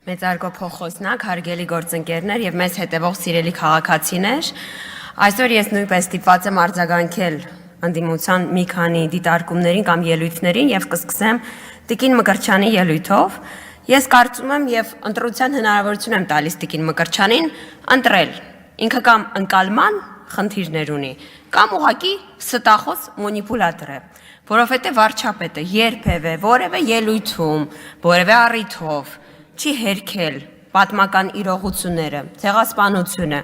Մեծարգո փոխոսնակ, հարգելի գործընկերներ եւ մեզ հետևող սիրելի քաղաքացիներ, այսօր ես նույնպես ստիպված եմ արձագանքել ընդդիմության մի քանի դիտարկումներին կամ ելույթներին եւ կսկսեմ Տիկին Մկրտչյանի ելույթով։ Ես կարծում եմ եւ ընտրության հնարավորություն եմ տալիս Տիկին Մկրտչյանին ընտրել։ Ինքը կամ ընկալման խնդիրներ ունի, կամ ուղղակի ստախոս մանիպուլատոր է, որովհետեւ վարչապետը երբևէ որևէ ելույթում, որևէ առիթով չի հերքել պատմական իրողությունները, ցեղասպանությունը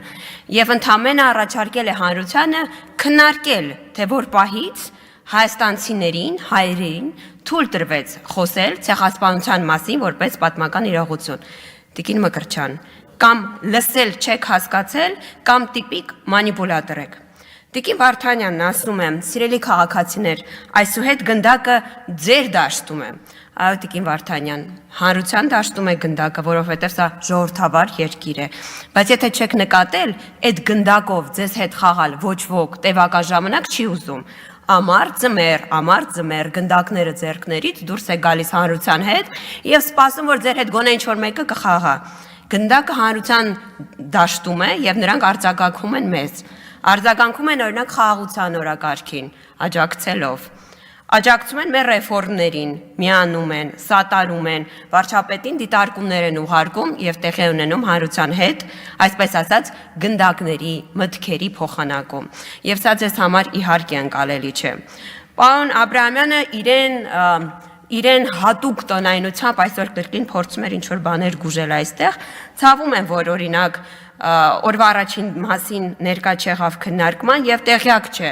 եւ ընդամենը առաջարկել է հանրությանը քննարկել, թե որ պահից հայաստանցիներին, հայերին թույլ տրվեց խոսել ցեղասպանության մասին որպես պատմական իրողություն։ Տիկին Մկրտչյան, կամ լսել չեք հասկացել, կամ տիպիկ մանիպուլատոր եք։ Տիկին Վարդանյանն ասում եմ, սիրելի քաղաքացիներ, այսուհետ գնդակը ձեր դաշտում է։ Այո, Տիկին Վարդանյան, հանրության դաշտում է գնդակը, որովհետև սա ժողովրդավար երկիր է։ Բայց եթե չեք նկատել, այդ գնդակով ձեզ հետ խաղալ ոչ ոք տևական ժամանակ չի ուզում։ Ամառ ձմեռ գնդակները ձեռքներից դուրս է գալիս հանրության հետ եւ սպասում, որ ձեր հետ գոնե ինչ-որ մեկը կխաղա։ Գնդակը հանրության դաշտում է եւ նրանք արձագանքում են մեզ։ Արձագանքում են օրինակ խաղաղության օրակարգին, աջակցում են մեր ռեֆորմներին, միանում են, սատարում են, վարչապետին դիտարկումներ են ուղարկում եւ տեղի ունենում հանրության հետ, այսպես ասած, գնդակների, մտքերի փոխանակում։ Եվ սա ձեզ համար իհարկե ընկալելի չէ։ Պարոն Աբրահամյանը իրեն հատուկ տոնայնությամբ այսօր կրկին փորձում էր ինչ-որ բաներ գուժել այստեղ, ցավում եմ, որ օրինակ օրվա առաջին մասին ներկա չեղավ քննարկման եւ տեղյակ չէ,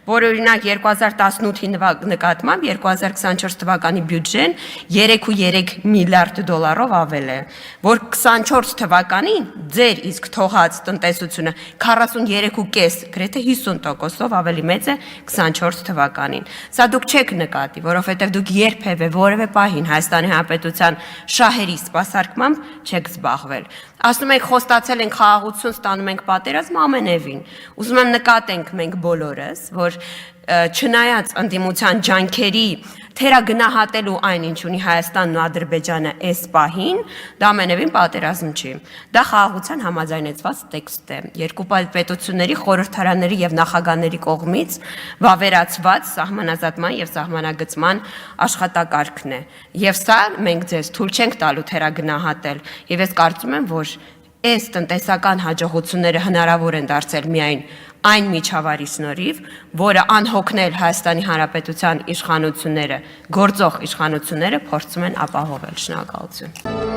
որ օրինակ 2018-ի նկատմամբ 2024 թվականի բյուջեն 3.3 միլիարդ դոլարով ավել է, որ 24 թվականին ձեր իսկ թողած տնտեսությունը 43.5, գրեթե 50%-ով ավելի մեծ է 24 թվականին։ Սա դուք չեք նկատի, որովհետեւ դուք երբևէ որևէ պահին Հայաստանի Հանրապետության շահերի սպասարկմամբ չեք զբաղվել։ Ասում եք խոստացել ենք խաղաղություն, ստանում ենք պատերազմ, ամենևին։ Ուզում եմ նկատենք մենք բոլորս, որ չնայած ընդդիմության ջանքերի թերագնահատելու այն, ինչ ունի Հայաստանն ու Ադրբեջանը այս պահին, դա ամենևին պատերազմ չի։ Դա խաղաղության համաձայնեցված տեքստ է, երկու պետությունների խորհրդարանների եւ նախագահների կողմից վավերացված սահմանազատման եւ սահմանագծման աշխատակարգն է։ Եվ սա մենք ձեզ թույլ չենք տալու թերագնահատել։ Եվ ես կարծում եմ, որ այս տնտեսական հաջողությունները հնարավոր են դարձել միայն այն միջավայրի շնորհիվ, որը անհոգնել Հայաստանի Հանրապետության իշխանությունները, գործող իշխանությունները փորձում են ապահովել։ Շնորհակալություն։